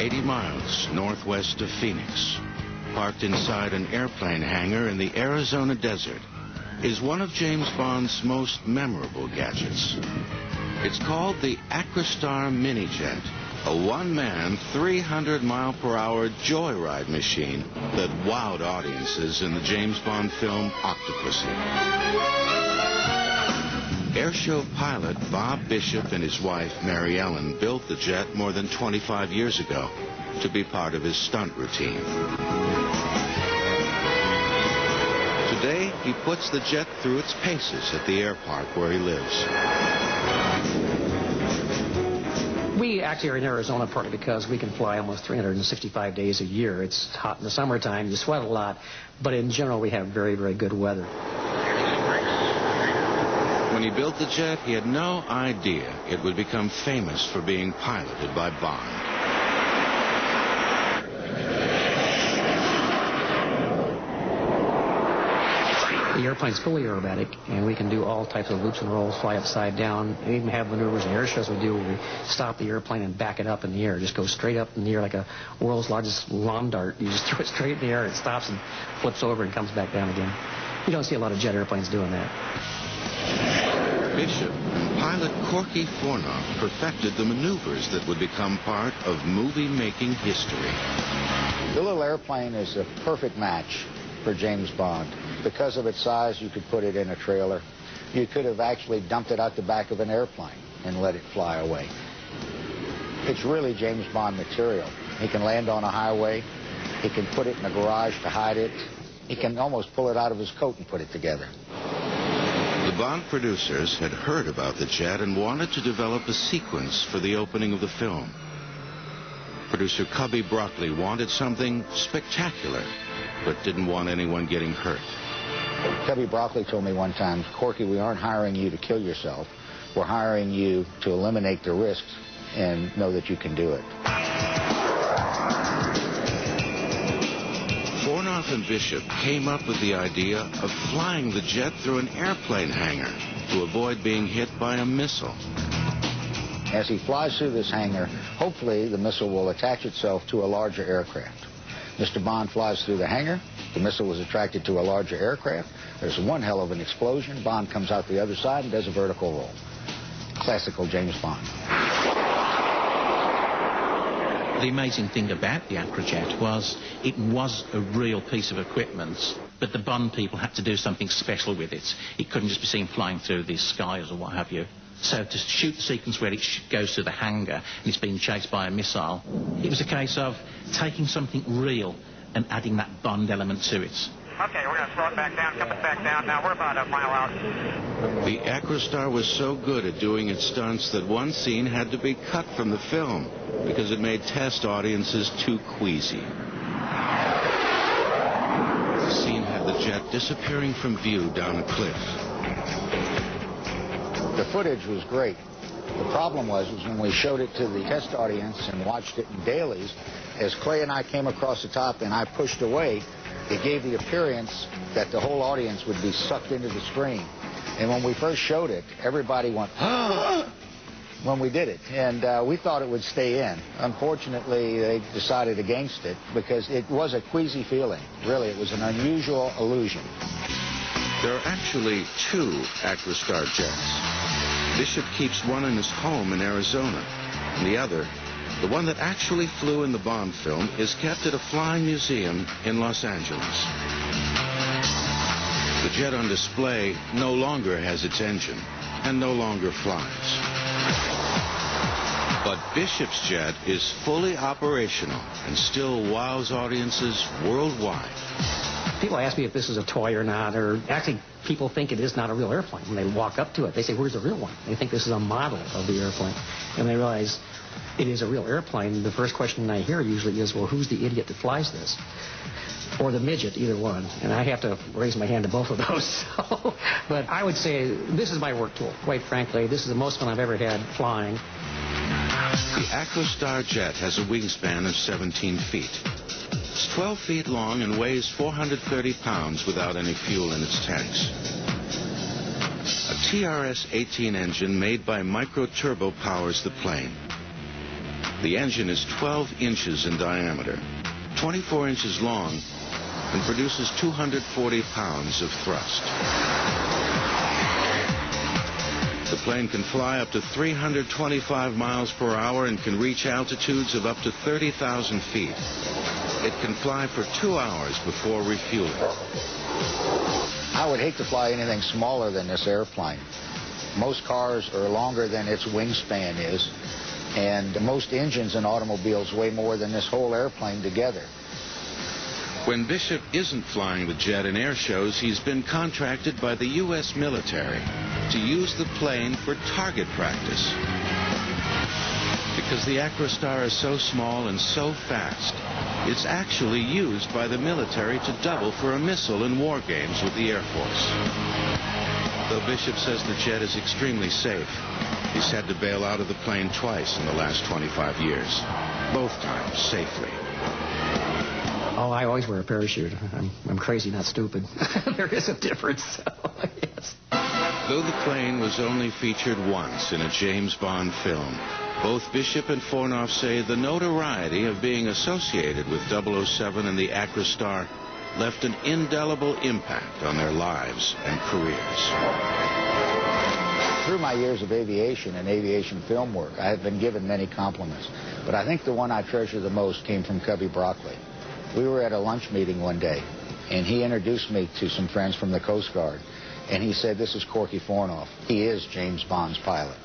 80 miles northwest of Phoenix, parked inside an airplane hangar in the Arizona desert, is one of James Bond's most memorable gadgets. It's called the Acrostar Minijet, a one-man, 300-mile-per-hour joyride machine that wowed audiences in the James Bond film Octopussy. Airshow pilot Bob Bishop and his wife, Mary Ellen, built the jet more than 25 years ago to be part of his stunt routine. Today, he puts the jet through its paces at the air park where he lives. We actually are in Arizona partly because we can fly almost 365 days a year. It's hot in the summertime, you sweat a lot, but in general we have very, very good weather. When he built the jet, he had no idea it would become famous for being piloted by Bond. The airplane's fully aerobatic, and we can do all types of loops and rolls, fly upside down, and even have maneuvers and air shows we do where we stop the airplane and back it up in the air. Just go straight up in the air like a world's largest lawn dart. You just throw it straight in the air, it stops and flips over and comes back down again. You don't see a lot of jet airplanes doing that. Bishop and pilot Corky Fornoff perfected the maneuvers that would become part of movie-making history. The little airplane is a perfect match for James Bond. Because of its size, you could put it in a trailer. You could have actually dumped it out the back of an airplane and let it fly away. It's really James Bond material. He can land on a highway. He can put it in a garage to hide it. He can almost pull it out of his coat and put it together. The Bond producers had heard about the jet and wanted to develop a sequence for the opening of the film. Producer Cubby Broccoli wanted something spectacular, but didn't want anyone getting hurt. Cubby Broccoli told me one time, Corky, we aren't hiring you to kill yourself. We're hiring you to eliminate the risks and know that you can do it. Fornoff and Bishop came up with the idea of flying the jet through an airplane hangar to avoid being hit by a missile. As he flies through this hangar, hopefully the missile will attach itself to a larger aircraft. Mr. Bond flies through the hangar. The missile was attracted to a larger aircraft. There's one hell of an explosion. Bond comes out the other side and does a vertical roll. Classical James Bond. The amazing thing about the Acrojet was it was a real piece of equipment, but the Bond people had to do something special with it. It couldn't just be seen flying through the skies or what have you. So to shoot the sequence where it goes through the hangar and it's being chased by a missile, it was a case of taking something real and adding that Bond element to it. Okay, we're going to slow it back down, come it back down. Now we're about a mile out. The Acrostar was so good at doing its stunts that one scene had to be cut from the film because it made test audiences too queasy. The scene had the jet disappearing from view down a cliff. The footage was great. The problem was when we showed it to the test audience and watched it in dailies, as Clay and I came across the top and I pushed away, it gave the appearance that the whole audience would be sucked into the screen. And when we first showed it, everybody went, when we did it. And we thought it would stay in. Unfortunately, they decided against it because it was a queasy feeling. Really, it was an unusual illusion. There are actually two Acrostar jets. Bishop keeps one in his home in Arizona, and the other, the one that actually flew in the Bond film, is kept at a flying museum in Los Angeles. The jet on display no longer has its engine and no longer flies. But Bishop's jet is fully operational and still wows audiences worldwide. People ask me if this is a toy or not, or actually people think it is not a real airplane. When they walk up to it, they say, where's the real one? They think this is a model of the airplane. And they realize it is a real airplane. The first question I hear usually is, well, who's the idiot that flies this? Or the midget, either one. And I have to raise my hand to both of those. So, but I would say this is my work tool, quite frankly. This is the most fun I've ever had flying. The Acrostar jet has a wingspan of 17 feet. It's 12 feet long and weighs 430 pounds without any fuel in its tanks. A TRS-18 engine made by Micro Turbo powers the plane. The engine is 12 inches in diameter, 24 inches long, and produces 240 pounds of thrust. The plane can fly up to 325 miles per hour and can reach altitudes of up to 30,000 feet. It can fly for 2 hours before refueling. I would hate to fly anything smaller than this airplane. Most cars are longer than its wingspan is, and most engines in automobiles weigh more than this whole airplane together. When Bishop isn't flying the jet in air shows, he's been contracted by the U.S. military to use the plane for target practice. Because the Acrostar is so small and so fast, it's actually used by the military to double for a missile in war games with the Air Force. Though Bishop says the jet is extremely safe, he's had to bail out of the plane twice in the last 25 years, both times safely. Oh, I always wear a parachute. I'm crazy, not stupid. There is a difference, so yes. Though the plane was only featured once in a James Bond film, both Bishop and Fornoff say the notoriety of being associated with 007 and the Acrostar left an indelible impact on their lives and careers. Through my years of aviation and aviation film work, I have been given many compliments, but I think the one I treasure the most came from Cubby Broccoli. We were at a lunch meeting one day, and he introduced me to some friends from the Coast Guard, and he said, "This is Corky Fornoff. He is James Bond's pilot."